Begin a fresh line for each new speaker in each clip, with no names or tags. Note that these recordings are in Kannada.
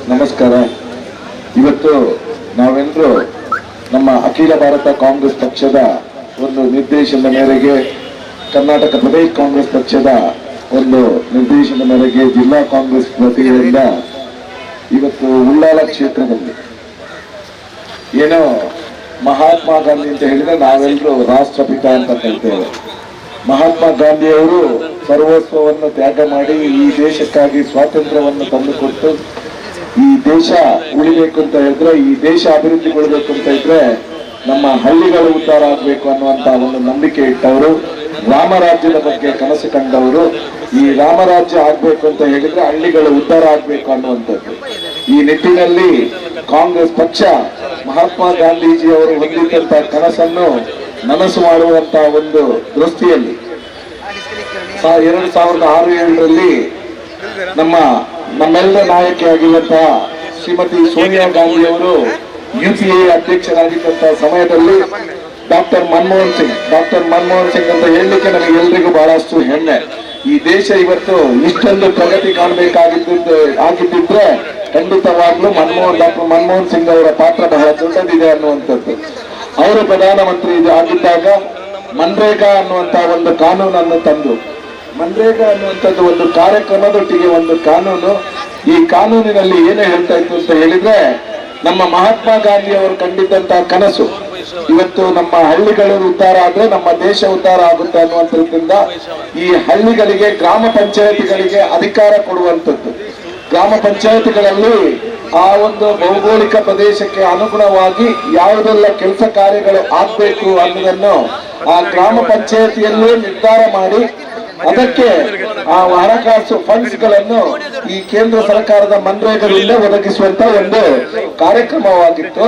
ನಮಸ್ಕಾರ. ಇವತ್ತು ನಾವೆಲ್ಲರೂ ನಮ್ಮ ಅಖಿಲ ಭಾರತ ಕಾಂಗ್ರೆಸ್ ಪಕ್ಷದ ಒಂದು ನಿರ್ದೇಶನದ ಮೇರೆಗೆ, ಕರ್ನಾಟಕ ಪ್ರದೇಶ ಕಾಂಗ್ರೆಸ್ ಪಕ್ಷದ ಒಂದು ನಿರ್ದೇಶನದ ಮೇರೆಗೆ ಜಿಲ್ಲಾ ಕಾಂಗ್ರೆಸ್ ವತಿಯಿಂದ ಇವತ್ತು ಉಳ್ಳಾಲ ಕ್ಷೇತ್ರದಲ್ಲಿ ಏನೋ ಮಹಾತ್ಮ ಗಾಂಧಿ ಅಂತ ಹೇಳಿದ್ರೆ ನಾವೆಲ್ಲರೂ ರಾಷ್ಟ್ರಪಿತ ಅಂತ ಕರಿತೇವೆ. ಮಹಾತ್ಮ ಗಾಂಧಿಯವರು ಸರ್ವಸ್ವವನ್ನು ತ್ಯಾಗ ಮಾಡಿ ಈ ದೇಶಕ್ಕಾಗಿ ಸ್ವಾತಂತ್ರ್ಯವನ್ನು ತಂದುಕೊಟ್ಟು ಈ ದೇಶ ಉಳಿಬೇಕು ಅಂತ ಹೇಳಿದ್ರೆ, ಈ ದೇಶ ಅಭಿವೃದ್ಧಿಗೊಳ್ಳಬೇಕು ಅಂತ ಇದ್ರೆ ನಮ್ಮ ಹಳ್ಳಿಗಳು ಉದ್ಧಾರ ಆಗಬೇಕು ಅನ್ನುವಂತ ಒಂದು ನಂಬಿಕೆ ಇಟ್ಟವರು, ರಾಮರಾಜ್ಯದ ಬಗ್ಗೆ ಕನಸು ಕಂಡವರು. ಈ ರಾಮರಾಜ್ಯ ಆಗ್ಬೇಕು ಅಂತ ಹೇಳಿದ್ರೆ ಹಳ್ಳಿಗಳು ಉದ್ಧಾರ ಆಗ್ಬೇಕು ಅನ್ನುವಂಥದ್ದು. ಈ ನಿಟ್ಟಿನಲ್ಲಿ ಕಾಂಗ್ರೆಸ್ ಪಕ್ಷ ಮಹಾತ್ಮ ಗಾಂಧೀಜಿ ಅವರು ಹೊಂದಿದ್ದಂತ ಕನಸನ್ನು ನನಸು ಮಾಡುವಂತ ಒಂದು ದೃಷ್ಟಿಯಲ್ಲಿ 2006-2007ರಲ್ಲಿ ನಮ್ಮೆಲ್ಲರ ನಾಯಕಿಯಾಗಿರುವಂತಹ ಶ್ರೀಮತಿ ಸೋನಿಯಾ ಗಾಂಧಿ ಅವರು UPA ಅಧ್ಯಕ್ಷರಾಗಿದ್ದಂತಹ ಸಮಯದಲ್ಲಿ ಡಾಕ್ಟರ್ ಮನಮೋಹನ್ ಸಿಂಗ್ ಅಂತ ಹೇಳಲಿಕ್ಕೆ ನಮಗೆ ಎಲ್ರಿಗೂ ಬಹಳಷ್ಟು ಹೆಮ್ಮೆ. ಈ ದೇಶ ಇವತ್ತು ಇಷ್ಟೊಂದು ಪ್ರಗತಿ ಆಗಿದ್ದಿದ್ರೆ ಖಂಡಿತವಾಗ್ಲೂ ಡಾಕ್ಟರ್ ಮನಮೋಹನ್ ಸಿಂಗ್ ಅವರ ಪಾತ್ರ ಬಹಳ ದೊಡ್ಡದಿದೆ ಅನ್ನುವಂಥದ್ದು. ಅವರು ಪ್ರಧಾನಮಂತ್ರಿ ಆಗಿದ್ದಾಗ ಮನ್ರೇಗಾ ಅನ್ನುವಂತ ಒಂದು ಕಾನೂನನ್ನು ತಂದು, ಮನ್ರೇಗಾ ಅನ್ನುವಂಥದ್ದು ಒಂದು ಕಾರ್ಯಕ್ರಮದೊಟ್ಟಿಗೆ ಒಂದು ಕಾನೂನು. ಈ ಕಾನೂನಿನಲ್ಲಿ ಏನು ಹೇಳ್ತಾ ಇತ್ತು ಅಂತ ಹೇಳಿದ್ರೆ, ನಮ್ಮ ಮಹಾತ್ಮ ಗಾಂಧಿ ಅವರು ಕಂಡಿದ್ದಂತಹ ಕನಸು ಇವತ್ತು ನಮ್ಮ ಹಳ್ಳಿಗಳು ಉದ್ಧಾರ ಆದ್ರೆ ನಮ್ಮ ದೇಶ ಉದ್ಧಾರ ಆಗುತ್ತೆ ಅನ್ನುವಂಥದ್ರಿಂದ ಈ ಹಳ್ಳಿಗಳಿಗೆ, ಗ್ರಾಮ ಪಂಚಾಯತಿಗಳಿಗೆ ಅಧಿಕಾರ ಕೊಡುವಂಥದ್ದು. ಗ್ರಾಮ ಪಂಚಾಯತಿಗಳಲ್ಲಿ ಆ ಒಂದು ಭೌಗೋಳಿಕ ಪ್ರದೇಶಕ್ಕೆ ಅನುಗುಣವಾಗಿ ಯಾವುದೆಲ್ಲ ಕೆಲಸ ಕಾರ್ಯಗಳು ಆಗ್ಬೇಕು ಅನ್ನೋದನ್ನು ಆ ಗ್ರಾಮ ಪಂಚಾಯತಿಯಲ್ಲೇ ನಿರ್ಧಾರ ಮಾಡಿ ಅದಕ್ಕೆ ಆ ಹಣಕಾಸು ಫಂಡ್ಸ್ ಗಳನ್ನು ಈ ಕೇಂದ್ರ ಸರ್ಕಾರದ ಮನ್ರೇಗಾದಿಂದ ಒದಗಿಸುವಂತ ಒಂದು ಕಾರ್ಯಕ್ರಮವಾಗಿತ್ತು.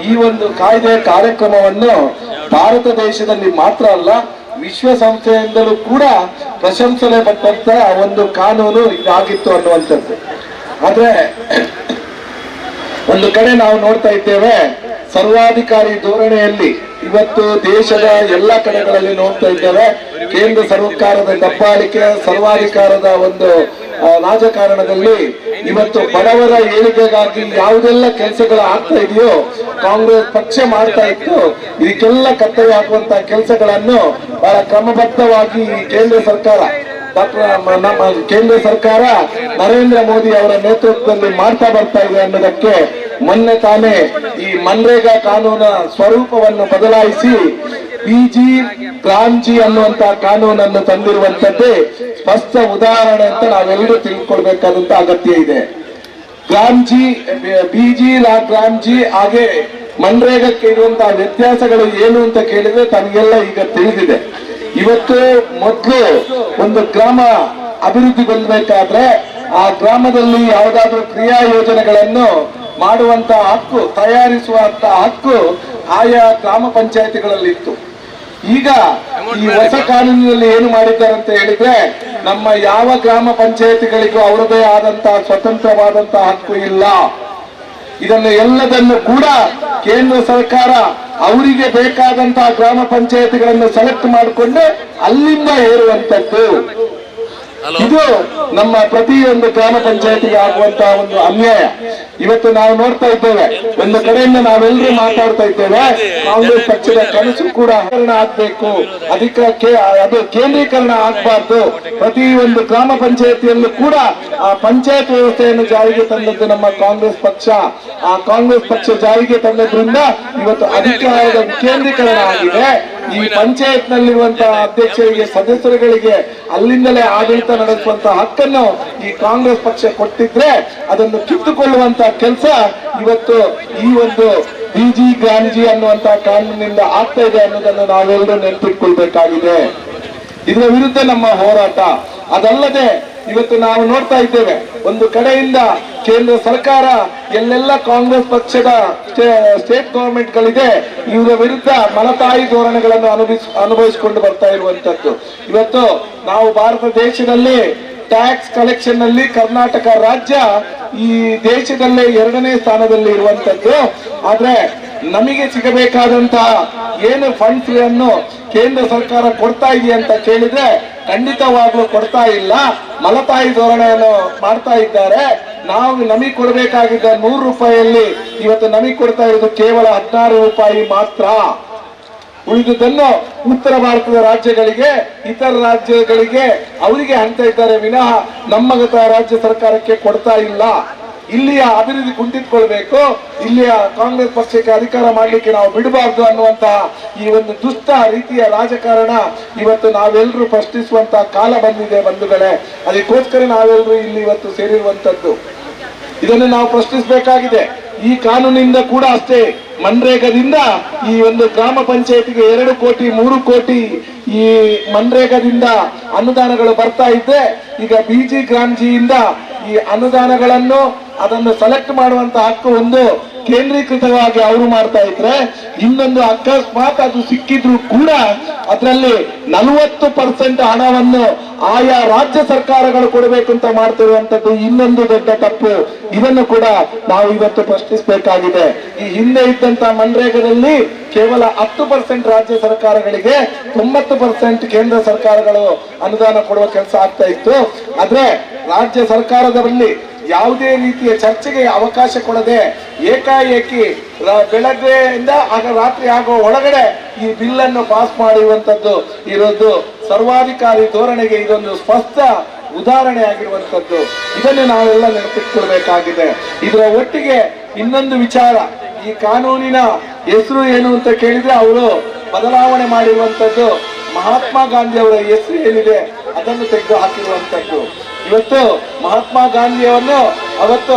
ಈ ಒಂದು ಕಾಯ್ದೆಯ ಕಾರ್ಯಕ್ರಮವನ್ನು ಭಾರತ ದೇಶದಲ್ಲಿ ಮಾತ್ರ ಅಲ್ಲ, ವಿಶ್ವಸಂಸ್ಥೆಯಿಂದಲೂ ಕೂಡ ಪ್ರಶಂಸನೆ ಪಟ್ಟಂತ ಒಂದು ಕಾನೂನು ಇದಾಗಿತ್ತು ಅನ್ನುವಂಥದ್ದು. ಆದ್ರೆ ಒಂದು ಕಡೆ ನಾವು ನೋಡ್ತಾ ಇದ್ದೇವೆ, ಸರ್ವಾಧಿಕಾರಿ ಧೋರಣೆಯಲ್ಲಿ ಇವತ್ತು ದೇಶದ ಎಲ್ಲ ಕಡೆಗಳಲ್ಲಿ ನೋಡ್ತಾ ಇದ್ದೇವೆ. ಕೇಂದ್ರ ಸರ್ಕಾರದ ದಬ್ಬಾಳಿಕೆ, ಸರ್ವಾಧಿಕಾರದ ಒಂದು ರಾಜಕಾರಣದಲ್ಲಿ ಇವತ್ತು ಬಡವರ ಏಳಿಗೆಗಾಗಿ ಯಾವುದೆಲ್ಲ ಕೆಲಸಗಳು ಆಗ್ತಾ ಇದೆಯೋ ಕಾಂಗ್ರೆಸ್ ಪಕ್ಷ ಮಾಡ್ತಾ ಇತ್ತು. ಇದಕ್ಕೆಲ್ಲ ಕತ್ತರಿ ಹಾಕುವಂತ ಕೆಲಸಗಳನ್ನು ಬಹಳ ಕ್ರಮಬದ್ಧವಾಗಿ ಕೇಂದ್ರ ಸರ್ಕಾರ ನರೇಂದ್ರ ಮೋದಿ ಅವರ ನೇತೃತ್ವದಲ್ಲಿ ಮಾಡ್ತಾ ಬರ್ತಾ ಇದೆ ಅನ್ನೋದಕ್ಕೆ ಮೊನ್ನೆ ತಾನೇ ಈ ಮನ್ರೇಗಾ ಕಾನೂನ ಸ್ವರೂಪವನ್ನು ಬದಲಾಯಿಸಿ ಬಿಜಿ ಗ್ರಾಮ್ಜಿ ಅನ್ನುವಂತ ಕಾನೂನನ್ನು ತಂದಿರುವಂತದ್ದೇ ಸ್ಪಷ್ಟ ಉದಾಹರಣೆ ಅಂತ ನಾವೆಲ್ಲರೂ ತಿಳ್ಕೊಳ್ಬೇಕಾದಂತ ಅಗತ್ಯ ಇದೆ. ಬಿಜಿ ಗ್ರಾಮ್ಜಿ ಹಾಗೆ ಮನ್ರೇಗಕ್ಕೆ ಇರುವಂತಹ ವ್ಯತ್ಯಾಸಗಳು ಏನು ಅಂತ ಕೇಳಿದ್ರೆ ತಮಗೆಲ್ಲ ಈಗ ತಿಳಿದಿದೆ. ಇವತ್ತು ಮೊದಲು ಒಂದು ಗ್ರಾಮ ಅಭಿವೃದ್ಧಿ ಹೊಂದಬೇಕಾದ್ರೆ ಆ ಗ್ರಾಮದಲ್ಲಿ ಯಾವುದಾದ್ರೂ ಕ್ರಿಯಾ ಯೋಜನೆಗಳನ್ನು ಮಾಡುವಂತ ಹಕ್ಕು, ತಯಾರಿಸುವಂತ ಹಕ್ಕು ಆಯಾ ಗ್ರಾಮ ಪಂಚಾಯತಿಗಳಲ್ಲಿ ಇತ್ತು. ಈಗ ಈ ಹೊಸ ಕಾನೂನಿನಲ್ಲಿ ಏನು ಮಾಡಿದ್ದಾರೆ ಅಂತ ಹೇಳಿದ್ರೆ, ನಮ್ಮ ಯಾವ ಗ್ರಾಮ ಪಂಚಾಯತಿಗಳಿಗೂ ಅವರದೇ ಆದಂತಹ ಸ್ವತಂತ್ರವಾದಂತಹ ಹಕ್ಕು ಇಲ್ಲ. ಇದನ್ನು ಎಲ್ಲದನ್ನು ಕೂಡ ಕೇಂದ್ರ ಸರ್ಕಾರ ಅವರಿಗೆ ಬೇಕಾದಂತಹ ಗ್ರಾಮ ಪಂಚಾಯತಿಗಳನ್ನು ಸೆಲೆಕ್ಟ್ ಮಾಡಿಕೊಂಡು ಅಲ್ಲಿಂದ ಹೇರುವಂತದ್ದು. ಇದು ನಮ್ಮ ಪ್ರತಿಯೊಂದು ಗ್ರಾಮ ಪಂಚಾಯತಿಗೆ ಆಗುವಂತಹ ಒಂದು ಅನ್ಯಾಯ. ಇವತ್ತು ನಾವು ನೋಡ್ತಾ ಇದ್ದೇವೆ, ಒಂದು ಕಡೆಯಿಂದ ನಾವೆಲ್ಲರೂ ಮಾತಾಡ್ತಾ ಇದ್ದೇವೆ, ಕಾಂಗ್ರೆಸ್ ಪಕ್ಷದ ಕನಸು ಕೂಡ ಆಗ್ಬೇಕು, ಅದು ಕೇಂದ್ರೀಕರಣ ಆಗ್ಬಾರ್ದು. ಪ್ರತಿಯೊಂದು ಗ್ರಾಮ ಪಂಚಾಯತಿಯಲ್ಲೂ ಕೂಡ ಆ ಪಂಚಾಯತ್ ವ್ಯವಸ್ಥೆಯನ್ನು ಜಾರಿಗೆ ತಂದದ್ದು ನಮ್ಮ ಕಾಂಗ್ರೆಸ್ ಪಕ್ಷ. ಆ ಕಾಂಗ್ರೆಸ್ ಪಕ್ಷ ಜಾರಿಗೆ ತಂದದ್ರಿಂದ ಇವತ್ತು ಅಧಿಕಾರದ ಕೇಂದ್ರೀಕರಣ ಆಗಿದೆ. ಈ ಪಂಚಾಯತ್ ನಲ್ಲಿರುವಂತಹ ಅಧ್ಯಕ್ಷರಿಗೆ, ಸದಸ್ಯರುಗಳಿಗೆ ಅಲ್ಲಿಂದಲೇ ಆಡಳಿತ ನಡೆಸುವಂತಹ ಹಕ್ಕನ್ನು ಈ ಕಾಂಗ್ರೆಸ್ ಪಕ್ಷ ಕೊಟ್ಟಿದ್ರೆ ಅದನ್ನು ಕಿತ್ತುಕೊಳ್ಳುವಂತ ಕೆಲಸ ಇವತ್ತು ಈ ಒಂದು ಬಿಜಿ ಗ್ರಾಮ್ಜಿ ಅನ್ನುವಂತಹ ಕಾನೂನಿನಿಂದ ಆಗ್ತಾ ಇದೆ ಅನ್ನೋದನ್ನು ನಾವೆಲ್ಲರೂ ನೆನಪಿಟ್ಕೊಳ್ಬೇಕಾಗಿದೆ. ಇದರ ವಿರುದ್ಧ ನಮ್ಮ ಹೋರಾಟ. ಅದಲ್ಲದೆ ಇವತ್ತು ನಾವು ನೋಡ್ತಾ ಇದ್ದೇವೆ, ಒಂದು ಕಡೆಯಿಂದ ಕೇಂದ್ರ ಸರ್ಕಾರ ಎಲ್ಲೆಲ್ಲ ಕಾಂಗ್ರೆಸ್ ಪಕ್ಷದ ಸ್ಟೇಟ್ ಗವರ್ಮೆಂಟ್ಗಳಿದೆ ಇವರ ವಿರುದ್ಧ ಮಲತಾಯಿ ಧೋರಣೆಗಳನ್ನು ಅನುಭವಿಸಿಕೊಂಡು ಬರ್ತಾ ಇರುವಂತದ್ದು. ಇವತ್ತು ನಾವು ಭಾರತ ದೇಶದಲ್ಲಿ ಟ್ಯಾಕ್ಸ್ ಕಲೆಕ್ಷನ್ ನಲ್ಲಿ ಕರ್ನಾಟಕ ರಾಜ್ಯ ಈ ದೇಶದಲ್ಲೇ 2ನೇ ಸ್ಥಾನದಲ್ಲಿ ಇರುವಂತದ್ದು. ಆದ್ರೆ ನಮಗೆ ಸಿಗಬೇಕಾದಂತಹ ಏನು ಫಂಡ್ಸ್ ಅನ್ನು ಕೇಂದ್ರ ಸರ್ಕಾರ ಕೊಡ್ತಾ ಇದೆಯಾ ಅಂತ ಕೇಳಿದ್ರೆ ಖಂಡಿತವಾಗ್ಲೂ ಕೊಡ್ತಾ ಇಲ್ಲ, ಮಲತಾಯಿ ಧೋರಣೆಯನ್ನು ಮಾಡ್ತಾ ಇದ್ದಾರೆ. ನಮಗೆ ಕೊಡಬೇಕಾಗಿದ್ದ 100 ರೂಪಾಯಿಯಲ್ಲಿ ಇವತ್ತು ನಮಗೆ ಕೊಡ್ತಾ ಇರೋದು ಕೇವಲ 16 ರೂಪಾಯಿ ಮಾತ್ರ. ಉಳಿದುದನ್ನು ಉತ್ತರ ಭಾರತದ ರಾಜ್ಯಗಳಿಗೆ, ಇತರ ರಾಜ್ಯಗಳಿಗೆ ಅವರಿಗೆ ಅಂತ ಇದ್ದಾರೆ ವಿನಃ ನಮ್ಮ ರಾಜ್ಯ ಸರ್ಕಾರಕ್ಕೆ ಕೊಡ್ತಾ ಇಲ್ಲ. ಇಲ್ಲಿಯ ಅಭಿವೃದ್ಧಿ ಕುಂಠಿತಗೊಳ್ಬೇಕು, ಇಲ್ಲಿಯ ಕಾಂಗ್ರೆಸ್ ಪಕ್ಷಕ್ಕೆ ಅಧಿಕಾರ ಮಾಡಲಿಕ್ಕೆ ನಾವು ಬಿಡಬಾರ್ದು ಅನ್ನುವಂತಹ ಈ ಒಂದು ದುಷ್ಟ ರೀತಿಯ ರಾಜಕಾರಣ ಇವತ್ತು ನಾವೆಲ್ಲರೂ ಪ್ರಶ್ನಿಸುವಂತಹ ಕಾಲ ಬಂದಿದೆ ಬಂಧುಗಳೇ. ಅದಕ್ಕೋಸ್ಕರ ನಾವೆಲ್ಲರೂ ಇಲ್ಲಿ ಇವತ್ತು ಸೇರಿರುವಂತದ್ದು. ಇದನ್ನು ನಾವು ಪ್ರಶ್ನಿಸಬೇಕಾಗಿದೆ. ಈ ಕಾನೂನಿಂದ ಕೂಡ ಅಷ್ಟೇ, ಮನ್ರೇಗಾದಿಂದ ಈ ಒಂದು ಗ್ರಾಮ ಪಂಚಾಯತಿಗೆ 2 ಕೋಟಿ 3 ಕೋಟಿ ಈ ಮನ್ರೇಗಾದಿಂದ ಅನುದಾನಗಳು ಬರ್ತಾ ಇದ್ದೆ. ಈಗ ಬಿಜಿ ಗ್ರಾಮ್ಜಿಯಿಂದ ಈ ಅನುದಾನಗಳನ್ನು ಅದನ್ನು ಸೆಲೆಕ್ಟ್ ಮಾಡುವಂತ ಹಕ್ಕು ಒಂದು ಕೇಂದ್ರೀಕೃತವಾಗಿ ಅವರು ಮಾಡ್ತಾ ಇದ್ರೆ, ಇನ್ನೊಂದು ಅಕಸ್ಮಾತ್ ಅದು ಸಿಕ್ಕಿದ್ರು ಕೂಡ ಅದರಲ್ಲಿ 40% ಹಣವನ್ನು ಆಯಾ ರಾಜ್ಯ ಸರ್ಕಾರಗಳು ಕೊಡಬೇಕು ಅಂತ ಮಾಡ್ತಿರುವಂತದ್ದು ಇನ್ನೊಂದು ದೊಡ್ಡ ತಪ್ಪು. ಇದನ್ನು ಕೂಡ ನಾವು ಇವತ್ತು ಪ್ರಶ್ನಿಸಬೇಕಾಗಿದೆ. ಈ ಹಿಂದೆ ಇದ್ದಂತ ಮನ್ರೇಗಾದಲ್ಲಿ ಕೇವಲ 10% ರಾಜ್ಯ ಸರ್ಕಾರಗಳಿಗೆ, 90% ಕೇಂದ್ರ ಸರ್ಕಾರಗಳು ಅನುದಾನ ಕೊಡುವ ಕೆಲಸ ಆಗ್ತಾ ಇತ್ತು. ಆದ್ರೆ ರಾಜ್ಯ ಸರ್ಕಾರದಲ್ಲಿ ಯಾವುದೇ ರೀತಿಯ ಚರ್ಚೆಗೆ ಅವಕಾಶ ಕೊಡದೆ ಏಕಾಏಕಿ ಬೆಳಗ್ಗೆಯಿಂದ ಆಗ ರಾತ್ರಿ ಆಗೋ ಒಳಗಡೆ ಈ ಬಿಲ್ ಅನ್ನು ಪಾಸ್ ಮಾಡಿರುವಂತದ್ದು ಇರೋದು ಸರ್ವಾಧಿಕಾರಿ ಧೋರಣೆಗೆ ಇದೊಂದು ಸ್ಪಷ್ಟ ಉದಾಹರಣೆ ಆಗಿರುವಂತದ್ದು. ಇದನ್ನು ನಾವೆಲ್ಲ ನೆನಪಿಟ್ಕೊಳ್ಬೇಕಾಗಿದೆ. ಇದರ ಒಟ್ಟಿಗೆ ಇನ್ನೊಂದು ವಿಚಾರ, ಈ ಕಾನೂನಿನ ಹೆಸರು ಏನು ಅಂತ ಕೇಳಿದ್ರೆ ಅವರು ಬದಲಾವಣೆ ಮಾಡಿರುವಂತದ್ದು ಮಹಾತ್ಮ ಗಾಂಧಿ ಅವರ ಹೆಸರು ಏನಿದೆ ಅದನ್ನು ತೆಗೆದು ಹಾಕಿರುವಂತದ್ದು. ಇವತ್ತು ಮಹಾತ್ಮ ಗಾಂಧಿಯನ್ನು ಅವತ್ತು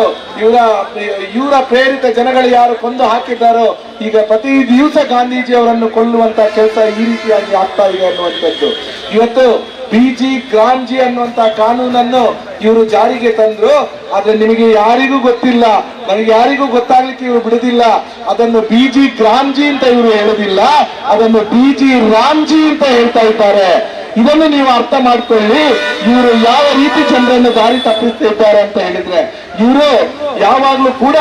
ಇವರ ಪ್ರೇರಿತ ಜನಗಳು ಯಾರು ಕೊಂದು ಹಾಕಿದ್ದಾರೋ ಈಗ ಪ್ರತಿ ದಿವಸ ಗಾಂಧೀಜಿ ಅವರನ್ನು ಕೊಲ್ಲುವಂತ ಕೆಲಸ ಈ ರೀತಿಯಾಗಿ ಆಗ್ತಾ ಇದೆ ಅನ್ನುವಂಥದ್ದು. ಇವತ್ತು ಬಿಜಿ ಗ್ರಾಮ್ಜಿ ಅನ್ನುವಂತ ಕಾನೂನನ್ನು ಇವರು ಜಾರಿಗೆ ತಂದ್ರು. ಆದ್ರೆ ನಿಮಗೆ ಯಾರಿಗೂ ಗೊತ್ತಿಲ್ಲ, ನನಗೆ ಯಾರಿಗೂ ಗೊತ್ತಾಗ್ಲಿಕ್ಕೆ ಇವರು ಬಿಡುದಿಲ್ಲ. ಅದನ್ನು ಬಿಜಿ ಗ್ರಾಮ್ಜಿ ಅಂತ ಇವರು ಹೇಳುದಿಲ್ಲ, ಅದನ್ನು ಬಿಜಿ ರಾಮ್ಜಿ ಅಂತ ಹೇಳ್ತಾ ಇದ್ದಾರೆ. ಇದನ್ನು ನೀವು ಅರ್ಥ ಮಾಡ್ಕೊಳ್ಳಿ. ಇವರು ಯಾವ ರೀತಿ ಜನರನ್ನು ದಾರಿ ತಪ್ಪಿಸ್ತಿದ್ದಾರೆ ಅಂತ ಹೇಳಿದ್ರೆ, ಇವರು ಯಾವಾಗ್ಲೂ ಕೂಡ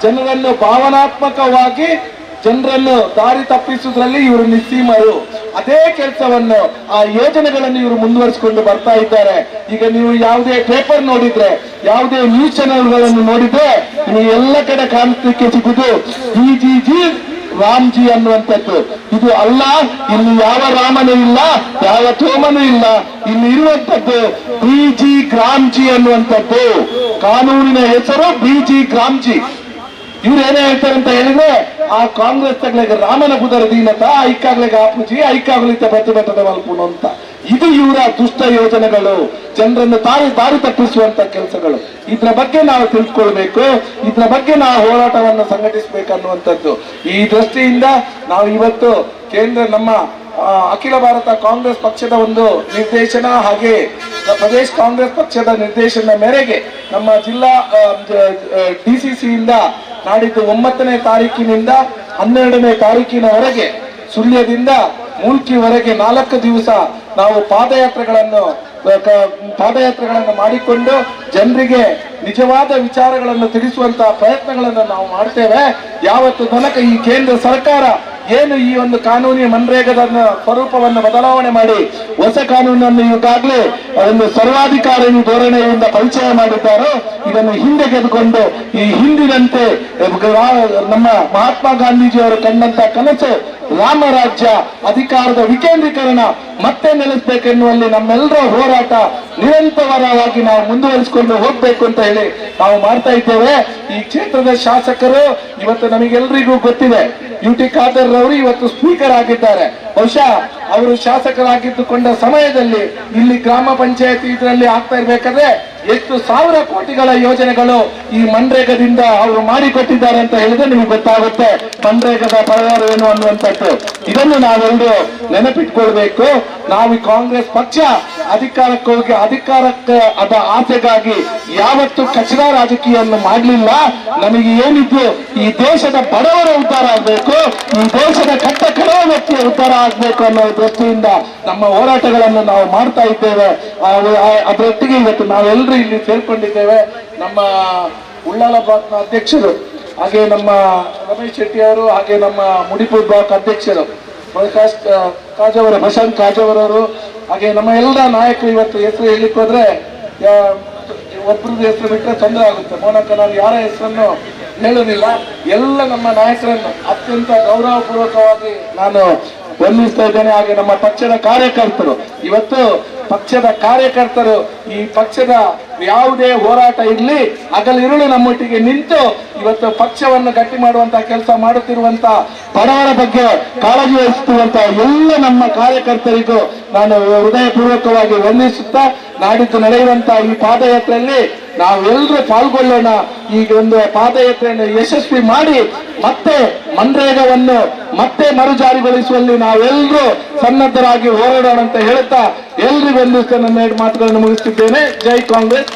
ಜನರನ್ನು ಭಾವನಾತ್ಮಕವಾಗಿ ಜನರನ್ನು ದಾರಿ ತಪ್ಪಿಸುವುದರಲ್ಲಿ ಇವರು ನಿಸ್ಸೀಮರು. ಅದೇ ಕೆಲಸವನ್ನು ಆ ಯೋಜನೆಗಳನ್ನು ಇವರು ಮುಂದುವರಿಸಿಕೊಂಡು ಬರ್ತಾ ಇದ್ದಾರೆ. ಈಗ ನೀವು ಯಾವುದೇ ಪೇಪರ್ ನೋಡಿದ್ರೆ, ಯಾವುದೇ ನ್ಯೂಸ್ ಚಾನೆಲ್ಗಳನ್ನು ನೋಡಿದ್ರೆ ನಿಮಗೆ ಎಲ್ಲ ಕಡೆ ಕಾಣಿಸ್ಲಿಕ್ಕೆ ಸಿಗುದು ಬಿಜಿ ರಾಮ್ಜಿ ಅನ್ನುವಂಥದ್ದು. ಇದು ಅಲ್ಲ, ಇಲ್ಲಿ ಯಾವ ರಾಮನೂ ಇಲ್ಲ, ಯಾವ ತೋಮನೂ ಇಲ್ಲ, ಇಲ್ಲಿ ಇರುವಂತದ್ದು ಬಿಜಿ ಗ್ರಾಮ್ಜಿ ಅನ್ನುವಂಥದ್ದು. ಕಾನೂನಿನ ಹೆಸರು ಬಿಜಿ ಗ್ರಾಮ್ಜಿ. ಇವ್ರು ಏನೇ ಹೇಳ್ತಾರೆ ಅಂತ ಹೇಳಿದ್ರೆ, ಆ ಕಾಂಗ್ರೆಸ್ ತಗಲಿಗೆ ರಾಮನ ಬುಧರ ದೀನತ, ಐಕ್ಕಾಗ್ಲಿಗೆ ಆಪುಜಿ, ಐಕ್ಕಾಗ್ಲಿತ ಪ್ರತಿಭಟನೆ ಮಲ್ಪುನು ಅಂತ. ಇದು ಇವರ ದುಷ್ಟ ಯೋಜನೆಗಳು, ಜನರನ್ನು ದಾರಿ ತಪ್ಪಿಸುವಂತ ಕೆಲಸಗಳು. ಇದ್ರ ಬಗ್ಗೆ ನಾವು ತಿಳ್ಕೊಳ್ಬೇಕು, ಇದ್ರ ಬಗ್ಗೆ ನಾವು ಹೋರಾಟವನ್ನು ಸಂಘಟಿಸಬೇಕನ್ನುವಂಥದ್ದು. ಈ ದೃಷ್ಟಿಯಿಂದ ನಾವು ಇವತ್ತು ನಮ್ಮ ಅಖಿಲ ಭಾರತ ಕಾಂಗ್ರೆಸ್ ಪಕ್ಷದ ಒಂದು ನಿರ್ದೇಶನ ಹಾಗೆ ಪ್ರದೇಶ್ ಕಾಂಗ್ರೆಸ್ ಪಕ್ಷದ ನಿರ್ದೇಶನ ಮೇರೆಗೆ ನಮ್ಮ ಜಿಲ್ಲಾ ಡಿಸಿಸಿಯಿಂದ ನಾಡಿದ್ದು 9ನೇ ತಾರೀಕಿನಿಂದ 12ನೇ ತಾರೀಕಿನವರೆಗೆ ಸುಳ್ಯದಿಂದ ಮೂಲ್ಕಿವರೆಗೆ 4 ದಿವಸ ನಾವು ಪಾದಯಾತ್ರೆಗಳನ್ನು ಮಾಡಿಕೊಂಡು ಜನರಿಗೆ ನಿಜವಾದ ವಿಚಾರಗಳನ್ನು ತಿಳಿಸುವಂತಹ ಪ್ರಯತ್ನಗಳನ್ನು ನಾವು ಮಾಡ್ತೇವೆ. ಯಾವತ್ತು ತನಕ ಈ ಕೇಂದ್ರ ಸರ್ಕಾರ ಏನು ಈ ಒಂದು ಕಾನೂನಿನ ಮನ್ರೇಗದ ಸ್ವರೂಪವನ್ನು ಬದಲಾವಣೆ ಮಾಡಿ ಹೊಸ ಕಾನೂನನ್ನು ಈಗಾಗಲೇ ಒಂದು ಸರ್ವಾಧಿಕಾರಿ ಧೋರಣೆಯಿಂದ ಪರಿಚಯ ಮಾಡಿದ್ದಾರೋ ಇದನ್ನು ಹಿಂದೆಗೆದುಕೊಂಡು ಈ ಹಿಂದಿನಂತೆ ನಮ್ಮ ಮಹಾತ್ಮ ಗಾಂಧೀಜಿಯವರು ಕಂಡಂತ ಕನಸು ರಾಮರಾಜ್ಯ ಅಧಿಕಾರದ ವಿಕೇಂದ್ರೀಕರಣ ಮತ್ತೆ ನೆಲೆಸಬೇಕೆನ್ನುವಲ್ಲಿ ನಮ್ಮೆಲ್ಲರ ಹೋರಾಟ ನಿರಂತರವಾಗಿ ನಾವು ಮುಂದುವರಿಸಿಕೊಂಡು ಹೋಗ್ಬೇಕು ಅಂತ ಹೇಳಿ ನಾವು ಮಾಡ್ತಾ ಇದ್ದೇವೆ. ಈ ಕ್ಷೇತ್ರದ ಶಾಸಕರು ಇವತ್ತು ನಮಗೆಲ್ಲರಿಗೂ ಗೊತ್ತಿದೆ, ಯುಟಿ ಖಾದರ್ ಅವರು ಇವತ್ತು ಸ್ಪೀಕರ್ ಆಗಿದ್ದಾರೆ. ಬಹುಶಃ ಅವರು ಶಾಸಕರಾಗಿದ್ದುಕೊಂಡ ಸಮಯದಲ್ಲಿ ಇಲ್ಲಿ ಗ್ರಾಮ ಪಂಚಾಯತಿ ಇದರಲ್ಲಿ ಆಗ್ತಾ ಇರ್ಬೇಕಾದ್ರೆ ಎಷ್ಟು 1000 ಕೋಟಿಗಳ ಯೋಜನೆಗಳು ಈ ಮನ್ರೇಗಾದಿಂದ ಅವರು ಮಾಡಿಕೊಟ್ಟಿದ್ದಾರೆ ಅಂತ ಹೇಳಿದ್ರೆ ನಿಮಗೆ ಗೊತ್ತಾಗುತ್ತೆ ಮನ್ರೇಗಾದ ಪರಿಹಾರವೇನು ಅನ್ನುವಂಥದ್ದು. ಇದನ್ನು ನಾವೆಲ್ಲರೂ ನೆನಪಿಟ್ಕೊಳ್ಬೇಕು. ನಾವು ಕಾಂಗ್ರೆಸ್ ಪಕ್ಷ ಅಧಿಕಾರಕ್ಕೆ ಹೋಗಿ ಅಧಿಕಾರಕ್ಕೆ ಅದ ಆಸೆಗಾಗಿ ಯಾವತ್ತು ಕಚರಾ ರಾಜಕೀಯವನ್ನು ಮಾಡಲಿಲ್ಲ. ನಮಗೆ ಏನಿದ್ದು ಈ ದೇಶದ ಬಡವರ ಉದ್ಧಾರ ಆಗ್ಬೇಕು, ಈ ದೇಶದ ಕಟ್ಟ ಕಡವ ವ್ಯಕ್ತಿಯ ಉದ್ಧಾರ ಆಗ್ಬೇಕು ಅನ್ನೋ ದೃಷ್ಟಿಯಿಂದ ನಮ್ಮ ಹೋರಾಟಗಳನ್ನು ನಾವು ಮಾಡ್ತಾ ಇದ್ದೇವೆ. ಅದರೊಟ್ಟಿಗೆ ಇವತ್ತು ನಾವೆಲ್ಲರೂ ಇಲ್ಲಿ ಸೇರ್ಕೊಂಡಿದ್ದೇವೆ. ನಮ್ಮ ಉಳ್ಳಾಲ ಬ್ಲಾಕ್ನ ಅಧ್ಯಕ್ಷರು, ಹಾಗೆ ನಮ್ಮ ರಮೇಶ್ ಶೆಟ್ಟಿ ಅವರು, ಹಾಗೆ ನಮ್ಮ ಮುಡಿಪುರ್ ಬ್ಲಾಕ್ ಅಧ್ಯಕ್ಷರು ಪ್ರಶಾಂತ್ ಕಾಜವರವರು, ಹಾಗೆ ನಮ್ಮ ಎಲ್ಲ ನಾಯಕರು ಇವತ್ತು ಹೆಸರು ಹೇಳಿಕ್ ಹೋದ್ರೆ ಒಬ್ಬರದ್ದು ಹೆಸರು ಬಿಟ್ಟರೆ ತೊಂದರೆ ಆಗುತ್ತೆ. ಮೋನಕ ನಾನು ಯಾರ ಹೆಸರನ್ನು ಹೇಳುವುದಿಲ್ಲ. ಎಲ್ಲ ನಮ್ಮ ನಾಯಕರನ್ನು ಅತ್ಯಂತ ಗೌರವಪೂರ್ವಕವಾಗಿ ನಾನು ವಂದಿಸ್ತಾ ಇದ್ದೇನೆ. ಹಾಗೆ ನಮ್ಮ ಪಕ್ಷದ ಕಾರ್ಯಕರ್ತರು, ಇವತ್ತು ಪಕ್ಷದ ಕಾರ್ಯಕರ್ತರು ಈ ಪಕ್ಷದ ಯಾವುದೇ ಹೋರಾಟ ಇರಲಿ ಹಗಲಿರುಳು ನಮ್ಮೊಟ್ಟಿಗೆ ನಿಂತು ಇವತ್ತು ಪಕ್ಷವನ್ನು ಗಟ್ಟಿ ಮಾಡುವಂತ ಕೆಲಸ ಮಾಡುತ್ತಿರುವಂತ ಬಡವರ ಬಗ್ಗೆ ಕಾಳಜಿ ವಹಿಸುತ್ತಿರುವಂತ ಎಲ್ಲ ನಮ್ಮ ಕಾರ್ಯಕರ್ತರಿಗೂ ನಾನು ಹೃದಯಪೂರ್ವಕವಾಗಿ ವಂದಿಸುತ್ತಾ ನಾಡಿದ್ದು ನಡೆಯುವಂತಹ ಈ ಪಾದಯಾತ್ರೆಯಲ್ಲಿ ನಾವೆಲ್ಲರೂ ಪಾಲ್ಗೊಳ್ಳೋಣ. ಈಗ ಒಂದು ಪಾದಯಾತ್ರೆಯನ್ನು ಯಶಸ್ವಿ ಮಾಡಿ ಮತ್ತೆ ಮನ್ರೇಗಾವನ್ನು ಮತ್ತೆ ಮರುಜಾರಿಗೊಳಿಸುವಲ್ಲಿ ನಾವೆಲ್ಲರೂ ಸನ್ನದ್ಧರಾಗಿ ಹೋರಾಡೋಣ ಅಂತ ಹೇಳುತ್ತಾ ಎಲ್ರಿಗೂ ವಂದಿಸ್ತಾ ನನ್ನ ಎರಡು ಮಾತುಗಳನ್ನು ಮುಗಿಸುತ್ತಿದ್ದೇನೆ. ಜೈ ಕಾಂಗ್ರೆಸ್.